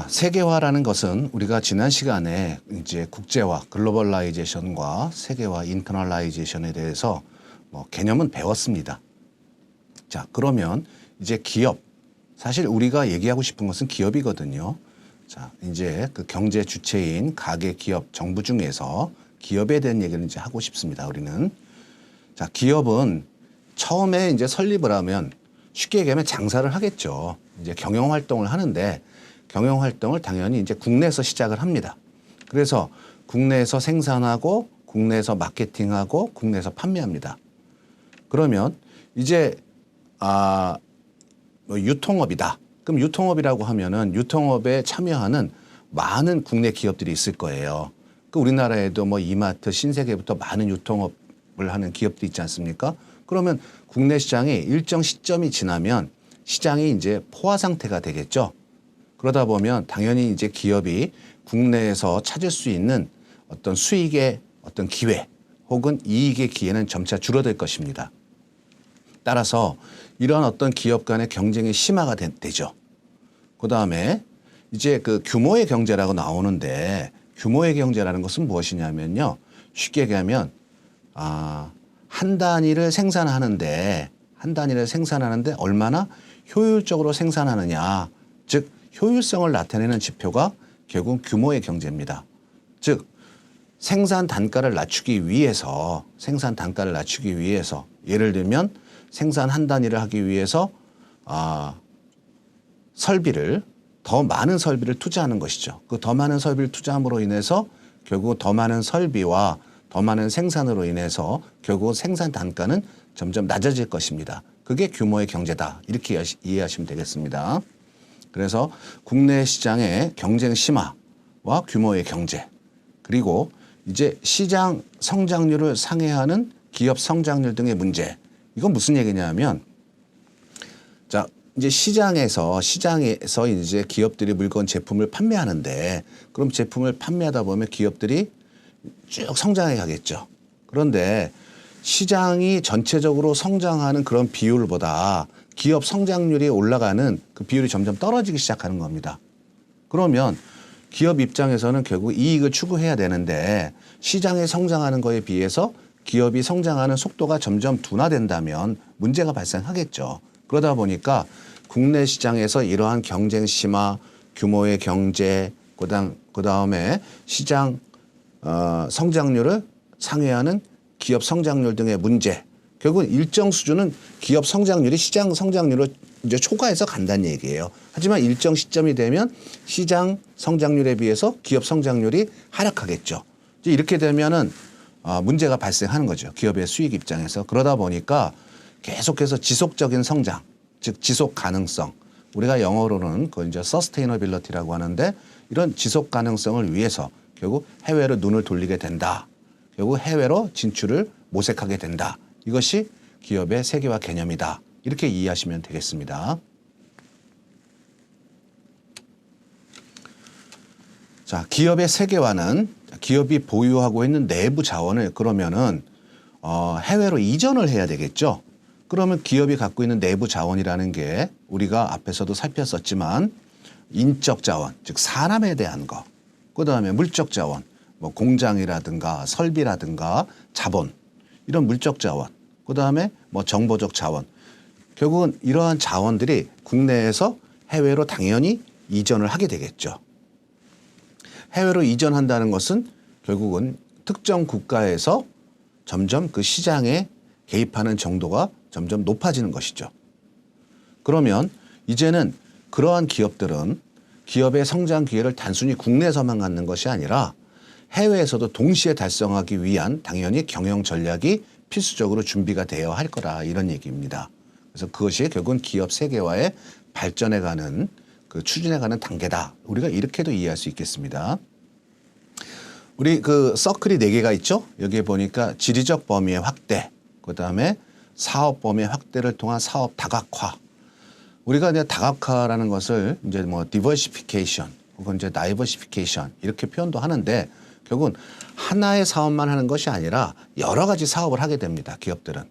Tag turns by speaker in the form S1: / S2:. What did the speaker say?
S1: 세계화라는 것은 우리가 지난 시간에 이제 국제화, 글로벌라이제이션과 세계화, 인터널라이제이션에 대해서 개념은 배웠습니다. 자, 그러면 이제 기업, 사실 우리가 얘기하고 싶은 것은 기업이거든요. 자, 이제 그 경제 주체인 가계, 기업, 정부 중에서 기업에 대한 얘기를 이제 하고 싶습니다. 우리는. 자, 기업은 처음에 이제 설립을 하면 쉽게 얘기하면 장사를 하겠죠. 이제 경영 활동을 하는데 경영 활동을 당연히 이제 국내에서 시작을 합니다. 그래서 국내에서 생산하고 국내에서 마케팅하고 국내에서 판매합니다. 그러면 이제 유통업이다. 그럼 유통업이라고 하면은 유통업에 참여하는 많은 국내 기업들이 있을 거예요. 그 우리나라에도 뭐 이마트, 신세계부터 많은 유통업을 하는 기업들이 있지 않습니까? 그러면 국내 시장이 일정 시점이 지나면 시장이 이제 포화 상태가 되겠죠. 그러다 보면 당연히 이제 기업이 국내에서 찾을 수 있는 어떤 수익의 어떤 기회 혹은 이익의 기회는 점차 줄어들 것입니다. 따라서 이러한 어떤 기업 간의 경쟁이 심화가 되죠. 그 다음에 이제 그 규모의 경제라고 나오는데 규모의 경제라는 것은 무엇이냐면요. 쉽게 얘기하면 한 단위를 생산하는데 얼마나 효율적으로 생산하느냐, 즉 효율성을 나타내는 지표가 결국 규모의 경제입니다. 즉 생산 단가를 낮추기 위해서 예를 들면 생산 한 단위를 하기 위해서 더 많은 설비를 투자하는 것이죠. 그 더 많은 설비를 투자함으로 인해서 결국 더 많은 설비와 더 많은 생산으로 인해서 결국 생산 단가는 점점 낮아질 것입니다. 그게 규모의 경제다. 이렇게 이해하시면 되겠습니다. 그래서 국내 시장의 경쟁 심화와 규모의 경제, 그리고 이제 시장 성장률을 상회하는 기업 성장률 등의 문제. 이건 무슨 얘기냐면, 자, 이제 시장에서 이제 기업들이 물건 제품을 판매하는데, 그럼 제품을 판매하다 보면 기업들이 쭉 성장해 가겠죠. 그런데 시장이 전체적으로 성장하는 그런 비율보다 기업 성장률이 올라가는 그 비율이 점점 떨어지기 시작하는 겁니다. 그러면 기업 입장에서는 결국 이익을 추구해야 되는데 시장이 성장하는 거에 비해서 기업이 성장하는 속도가 점점 둔화된다면 문제가 발생하겠죠. 그러다 보니까 국내 시장에서 이러한 경쟁 심화, 규모의 경제, 그다음에 시장 성장률을 상회하는 기업 성장률 등의 문제, 결국은 일정 수준은 기업 성장률이 시장 성장률을 이제 초과해서 간다는 얘기예요. 하지만 일정 시점이 되면 시장 성장률에 비해서 기업 성장률이 하락하겠죠. 이제 이렇게 되면은 문제가 발생하는 거죠. 기업의 수익 입장에서. 그러다 보니까 계속해서 지속적인 성장, 즉 지속 가능성. 우리가 영어로는 그걸 이제 sustainability라고 하는데 이런 지속 가능성을 위해서 결국 해외로 눈을 돌리게 된다. 결국 해외로 진출을 모색하게 된다. 이것이 기업의 세계화 개념이다. 이렇게 이해하시면 되겠습니다. 자, 기업의 세계화는 기업이 보유하고 있는 내부 자원을 그러면은 해외로 이전을 해야 되겠죠. 그러면 기업이 갖고 있는 내부 자원이라는 게 우리가 앞에서도 살폈었지만 인적 자원, 즉 사람에 대한 거, 그다음에 물적 자원, 뭐 공장이라든가 설비라든가 자본, 이런 물적 자원, 그다음에 뭐 정보적 자원. 결국은 이러한 자원들이 국내에서 해외로 당연히 이전을 하게 되겠죠. 해외로 이전한다는 것은 결국은 특정 국가에서 점점 그 시장에 개입하는 정도가 점점 높아지는 것이죠. 그러면 이제는 그러한 기업들은 기업의 성장 기회를 단순히 국내에서만 갖는 것이 아니라 해외에서도 동시에 달성하기 위한 당연히 경영 전략이 필수적으로 준비가 되어야 할 거라, 이런 얘기입니다. 그래서 그것이 결국은 기업 세계화의 발전해가는 그 추진해가는 단계다. 우리가 이렇게도 이해할 수 있겠습니다. 우리 그 서클이 4개가 있죠. 여기에 보니까 지리적 범위의 확대, 그다음에 사업 범위의 확대를 통한 사업 다각화. 우리가 이제 다각화라는 것을 이제 뭐 diversification 혹은 이제 diversification 이렇게 표현도 하는데 결국은 하나의 사업만 하는 것이 아니라 여러 가지 사업을 하게 됩니다. 기업들은.